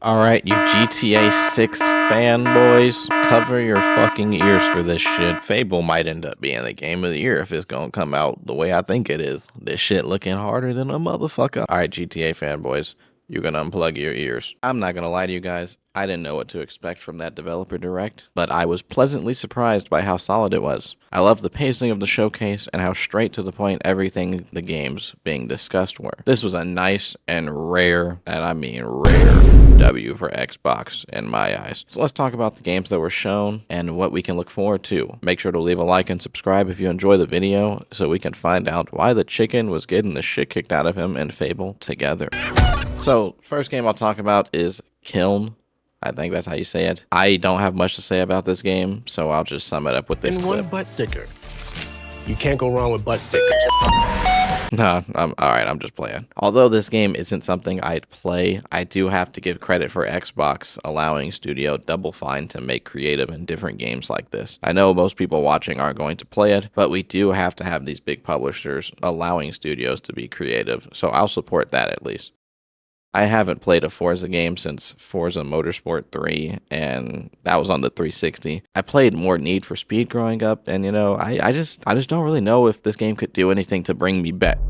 Alright, you GTA 6 fanboys, cover your fucking ears for this shit. Fable might end up being the game of the year if it's gonna come out the way I think it is. This shit looking harder than a motherfucker. Alright, GTA fanboys, you're gonna unplug your ears. I'm not gonna lie to you guys, I didn't know what to expect from that developer direct, but I was pleasantly surprised by how solid it was. I love the pacing of the showcase and how straight to the point everything the games being discussed were. This was a nice and rare, and I mean rare, W for Xbox in my eyes. So let's talk about the games that were shown and what we can look forward to. Make sure to leave a like and subscribe if you enjoy the video so we can find out why the chicken was getting the shit kicked out of him and Fable together. So, first game I'll talk about is KILN. I think that's how you say it. I don't have much to say about this game, so I'll just sum it up with this clip. One butt sticker. You can't go wrong with butt stickers. No, alright, I'm just playing. Although this game isn't something I'd play, I do have to give credit for Xbox allowing Studio Double Fine to make creative and different games like this. I know most people watching aren't going to play it, but we do have to have these big publishers allowing studios to be creative, so I'll support that at least. I haven't played a Forza game since Forza Motorsport 3, and that was on the 360. I played more Need for Speed growing up, and you know, I just don't really know if this game could do anything to bring me back.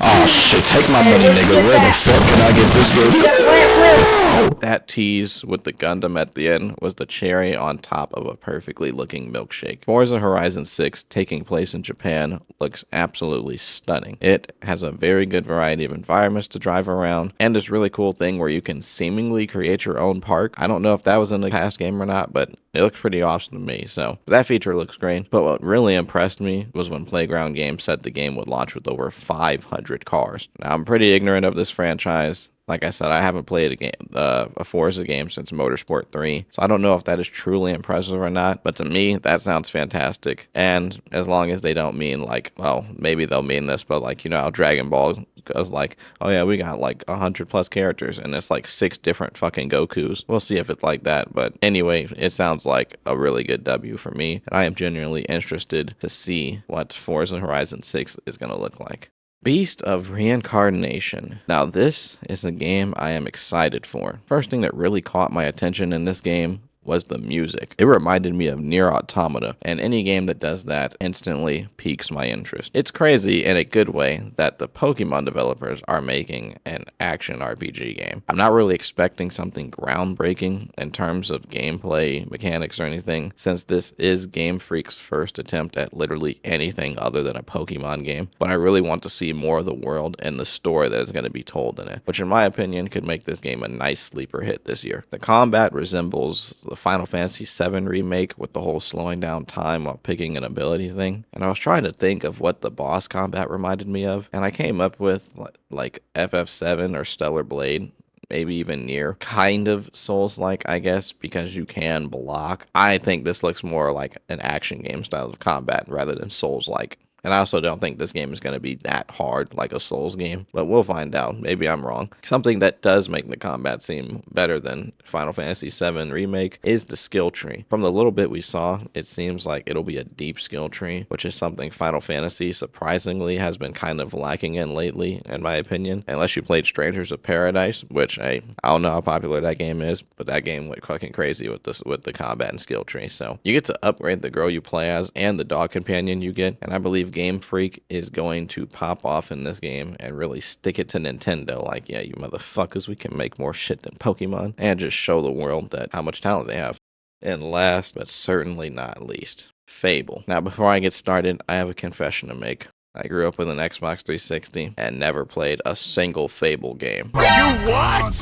Oh shit, take my money, nigga. Where the fuck can I get this game? That tease with the Gundam at the end was the cherry on top of a perfectly looking milkshake. Forza Horizon 6, taking place in Japan, looks absolutely stunning. It has a very good variety of environments to drive around, and this really cool thing where you can seemingly create your own park. I don't know if that was in the past game or not, but it looks pretty awesome to me, so that feature looks great. But what really impressed me was when Playground Games said the game would launch with over 500 cars. Now, I'm pretty ignorant of this franchise. Like I said, I haven't played a Forza game since Motorsport 3, so I don't know if that is truly impressive or not, but to me, that sounds fantastic. And as long as they don't mean like, well, maybe they'll mean this, but like, you know how Dragon Ball goes like, oh yeah, we got like 100 plus characters, and it's like 6 different fucking Gokus. We'll see if it's like that, but anyway, it sounds like a really good W for me, and I am genuinely interested to see what Forza Horizon 6 is going to look like. Beast of Reincarnation. Now this is a game I am excited for. First thing that really caught my attention in this game was the music. It reminded me of Nier Automata, and any game that does that instantly piques my interest. It's crazy in a good way that the Pokemon developers are making an action RPG game. I'm not really expecting something groundbreaking in terms of gameplay, mechanics, or anything, since this is Game Freak's first attempt at literally anything other than a Pokemon game, but I really want to see more of the world and the story that is going to be told in it, which in my opinion could make this game a nice sleeper hit this year. The combat resembles the Final Fantasy VII remake with the whole slowing down time while picking an ability thing. And I was trying to think of what the boss combat reminded me of, and I came up with like FF7 or Stellar Blade. Maybe even Nier. Kind of Souls-like, I guess, because you can block. I think this looks more like an action game style of combat rather than Souls-like. And I also don't think this game is going to be that hard like a Souls game, but we'll find out. Maybe I'm wrong. Something that does make the combat seem better than Final Fantasy VII Remake is the skill tree. From the little bit we saw, it seems like it'll be a deep skill tree, which is something Final Fantasy surprisingly has been kind of lacking in lately, in my opinion. Unless you played Strangers of Paradise, which I don't know how popular that game is, but that game went fucking crazy with the combat and skill tree. So you get to upgrade the girl you play as and the dog companion you get, and I believe Game Freak is going to pop off in this game and really stick it to Nintendo like, yeah, you motherfuckers, we can make more shit than Pokemon, and just show the world that how much talent they have. And last, but certainly not least, Fable. Now, before I get started, I have a confession to make. I grew up with an Xbox 360 and never played a single Fable game. You what?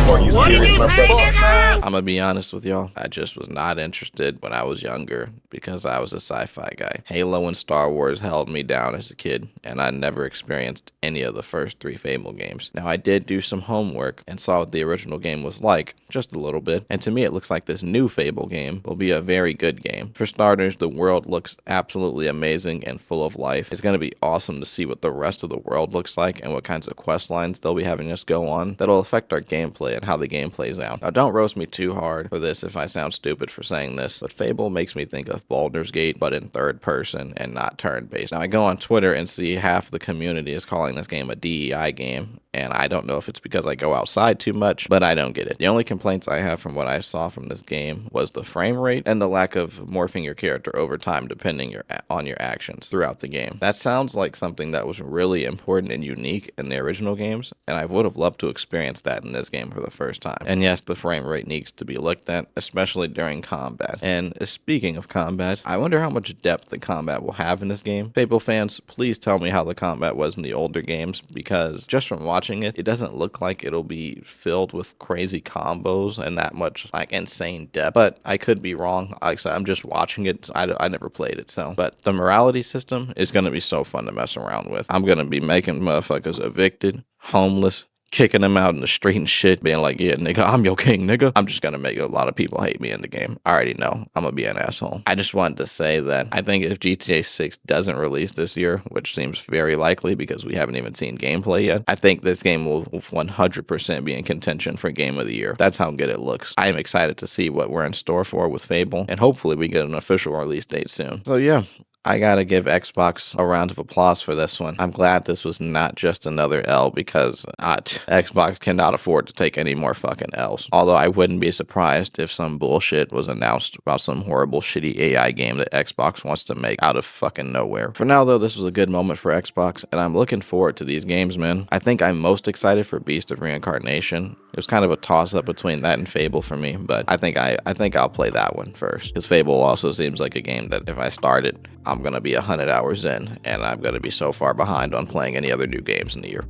What did you say, nigga? I'm gonna be honest with y'all, I just was not interested when I was younger because I was a sci-fi guy. Halo and Star Wars held me down as a kid, and I never experienced any of the first 3 Fable games. Now, I did do some homework and saw what the original game was like, just a little bit, and to me it looks like this new Fable game will be a very good game. For starters, the world looks absolutely amazing and full of life. It's going to be awesome to see what the rest of the world looks like and what kinds of quest lines they'll be having us go on that'll affect our gameplay and how the game plays out. Now, don't roast me too hard for this if I sound stupid for saying this, but Fable makes me think of Baldur's Gate, but in third person and not turn-based. Now, I go on Twitter and see half the community is calling this game a DEI game, and I don't know if it's because I go outside too much, but I don't get it. The only complaints I have from what I saw from this game was the frame rate and the lack of morphing your character over time depending on your actions throughout the game. That sounds like something that was really important and unique in the original games, and I would have loved to experience that in this game for the first time. And yes, the frame rate needs to be looked at, especially during combat. And speaking of combat, I wonder how much depth the combat will have in this game. Fable fans, please tell me how the combat was in the older games, because just from watching it doesn't look like it'll be filled with crazy combos and that much like insane depth. But I could be wrong. Like I said, I'm just watching it. I never played it, so. But the morality system is going to be so fun to mess around with. I'm going to be making motherfuckers evicted, homeless, kicking them out in the street and shit, being like, yeah, nigga, I'm your king, nigga. I'm just gonna make a lot of people hate me in the game. I already know I'm gonna be an asshole. I just wanted to say that I think if GTA 6 doesn't release this year, which seems very likely because we haven't even seen gameplay yet, I think this game will 100% be in contention for Game of the Year. That's how good it looks. I am excited to see what we're in store for with Fable, and hopefully we get an official release date soon. So yeah, I gotta give Xbox a round of applause for this one. I'm glad this was not just another L, because Xbox cannot afford to take any more fucking L's. Although I wouldn't be surprised if some bullshit was announced about some horrible shitty AI game that Xbox wants to make out of fucking nowhere. For now though, this was a good moment for Xbox, and I'm looking forward to these games, man. I think I'm most excited for Beast of Reincarnation. It was kind of a toss-up between that and Fable for me, but I think I'll play that one first, because Fable also seems like a game that if I start it, I'm gonna be 100 hours in, and I'm gonna be so far behind on playing any other new games in the year.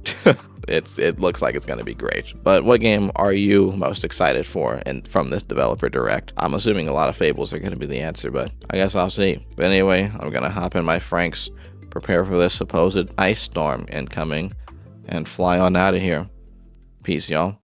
It looks like it's gonna be great. But what game are you most excited for and from this developer direct? I'm assuming a lot of Fables are gonna be the answer, but I guess I'll see. But anyway, I'm gonna hop in my Franks, prepare for this supposed ice storm incoming, and fly on out of here. Peace, y'all.